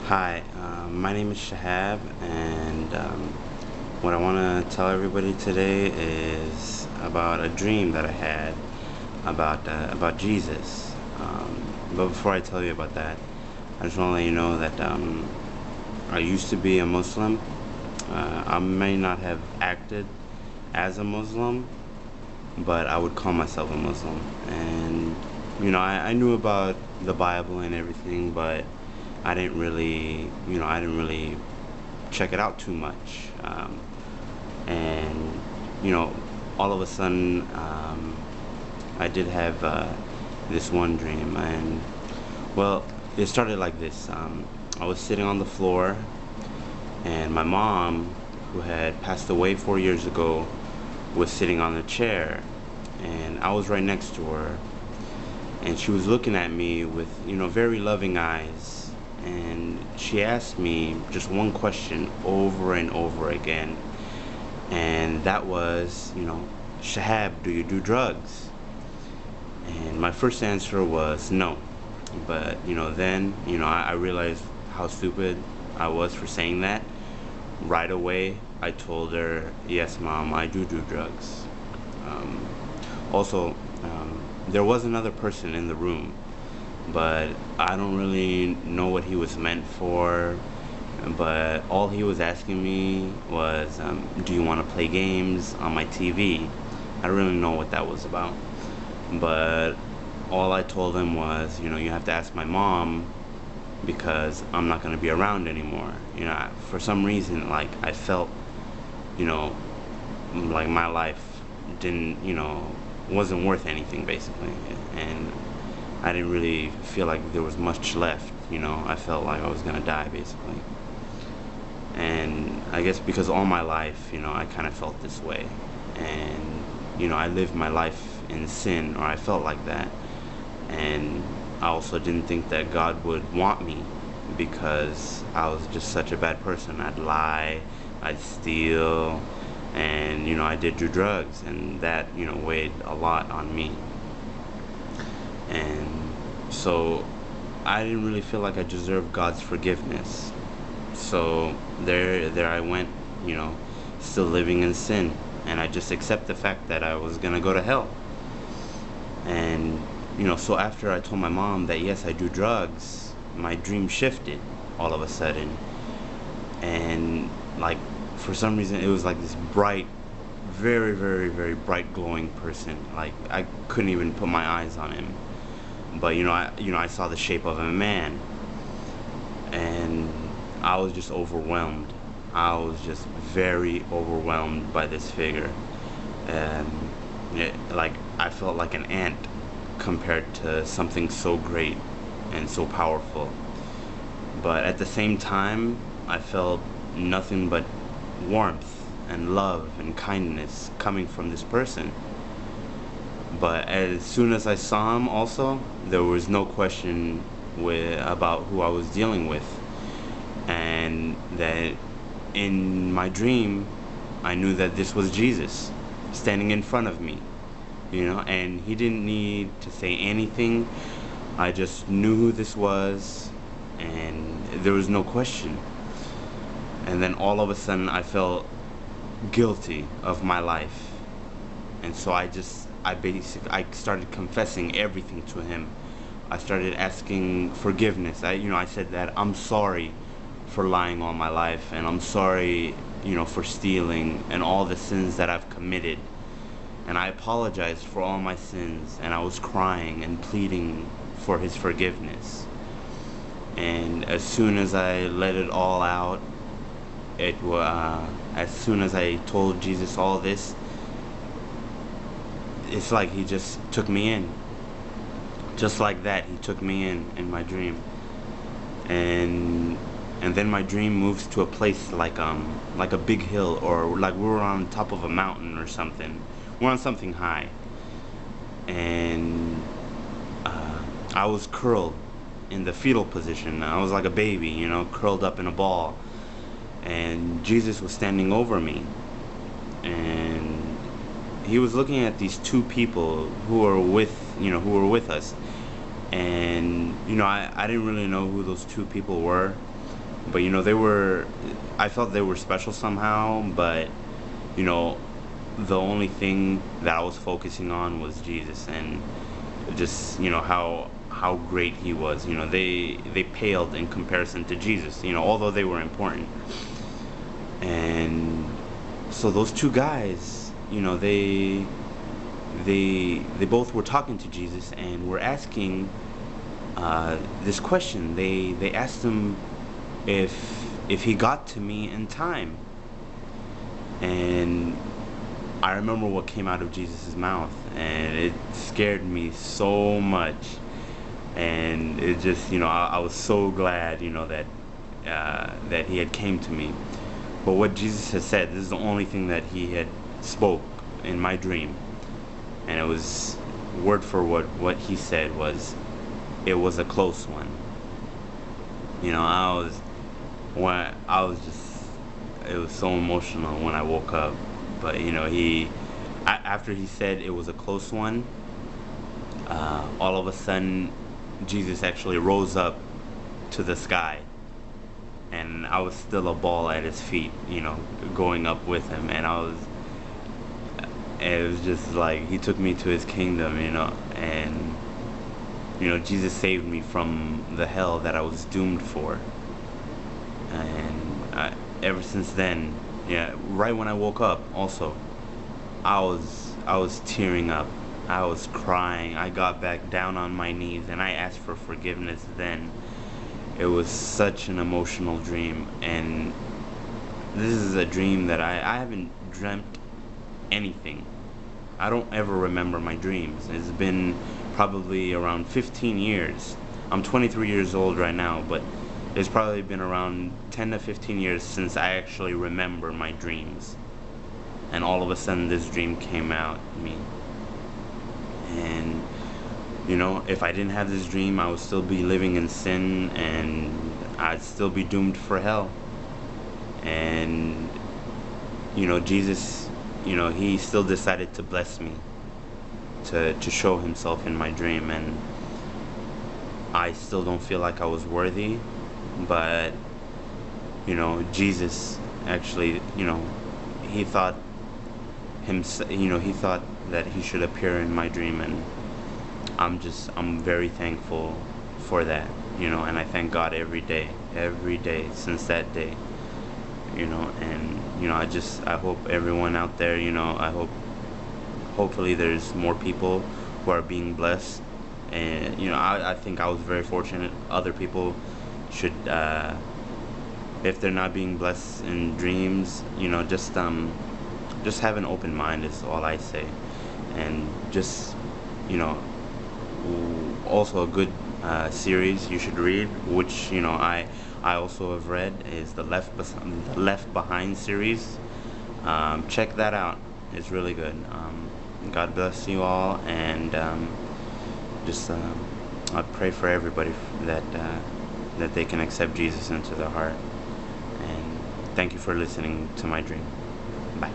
Hi, my name is Shahab, and what I want to tell everybody today is about a dream that I had about Jesus. But before I tell you about that, I just want to let you know that I used to be a Muslim. I may not have acted as a Muslim, but I would call myself a Muslim. And I knew about the Bible and everything, but I didn't really check it out too much. And you know, all of a sudden, I did have this one dream, and well, it started like this. I was sitting on the floor, and my mom, who had passed away 4 years ago, was sitting on the chair, and I was right next to her, and she was looking at me with very loving eyes, and she asked me just one question over and over again, and that was, Shahab, do you do drugs? And my first answer was no. But then I realized how stupid I was for saying that. Right away I told her, yes mom, I do drugs. um, Also, there was another person in the room, but I don't really know what he was meant for. But all he was asking me was, do you want to play games on my TV? I don't really know what that was about. But all I told him was, you have to ask my mom, because I'm not going to be around anymore. For some reason, like, I felt, you know, like my life didn't, wasn't worth anything, basically. And I didn't really feel like there was much left. I felt like I was going to die, basically. And I guess because all my life, I kind of felt this way. And, I lived my life in sin, or I felt like that. And I also didn't think that God would want me, because I was just such a bad person. I'd lie, I'd steal, and, I did do drugs, and that, weighed a lot on me. And so I didn't really feel like I deserved God's forgiveness. So there I went, you know, still living in sin, and I just accept the fact that I was gonna go to hell. And so after I told my mom that yes, I do drugs, my dream shifted all of a sudden, and like for some reason it was like this bright, very very very bright glowing person. Like I couldn't even put my eyes on him, but I saw the shape of a man, and I was just overwhelmed. I was just very overwhelmed by this figure, and like I felt like an ant compared to something so great and so powerful. But at the same time, I felt nothing but warmth and love and kindness coming from this person. But as soon as I saw him, also, there was no question about who I was dealing with, and that in my dream, I knew that this was Jesus standing in front of me, and he didn't need to say anything. I just knew who this was, and there was no question. And then all of a sudden, I felt guilty of my life, and so I started confessing everything to him. I started asking forgiveness. I said that I'm sorry for lying all my life, and I'm sorry, for stealing and all the sins that I've committed. And I apologized for all my sins, and I was crying and pleading for his forgiveness. And as soon as I let it all out, as soon as I told Jesus all this, it's like he just took me in. Just like that, he took me in my dream. And then my dream moves to a place like a big hill, or like we were on top of a mountain or something. We're on something high, and I was curled in the fetal position. I was like a baby, curled up in a ball, and Jesus was standing over me, and he was looking at these two people who were with us. And I didn't really know who those two people were, But I felt they were special somehow, but you know, the only thing that I was focusing on was Jesus, and just how great he was. They paled in comparison to Jesus, although they were important. And so those two guys, they both were talking to Jesus and were asking this question. They asked him if he got to me in time. And I remember what came out of Jesus' mouth, and it scared me so much. And it just, I was so glad, that he had came to me. But what Jesus had said, this is the only thing that he had spoke in my dream, and it was word for word. What he said was, it was a close one. I was just, it was so emotional when I woke up. But after he said it was a close one, all of a sudden Jesus actually rose up to the sky, and I was still a ball at his feet, going up with him. And it was just like he took me to his kingdom, and Jesus saved me from the hell that I was doomed for. And ever since then, yeah, right when I woke up, also, I was tearing up. I was crying. I got back down on my knees and I asked for forgiveness then. It was such an emotional dream, and this is a dream that I haven't dreamt anything. I don't ever remember my dreams. It's been probably around 15 years. I'm 23 years old right now, but it's probably been around 10 to 15 years since I actually remember my dreams. And all of a sudden this dream came out to me. And if I didn't have this dream, I would still be living in sin, and I'd still be doomed for hell. And Jesus, he still decided to bless me, to show himself in my dream. And I still don't feel like I was worthy, but Jesus actually, he thought he thought that he should appear in my dream. And I'm very thankful for that, and I thank God every day since that day. And I hope everyone out there, hopefully there's more people who are being blessed. And I think I was very fortunate. Other people should, if they're not being blessed in dreams, just have an open mind is all I say. And just, also a good series you should read, which I also have read, is the Left Behind series. Check that out. It's really good. God bless you all, and just I pray for everybody that they can accept Jesus into their heart. And thank you for listening to my dream. Bye.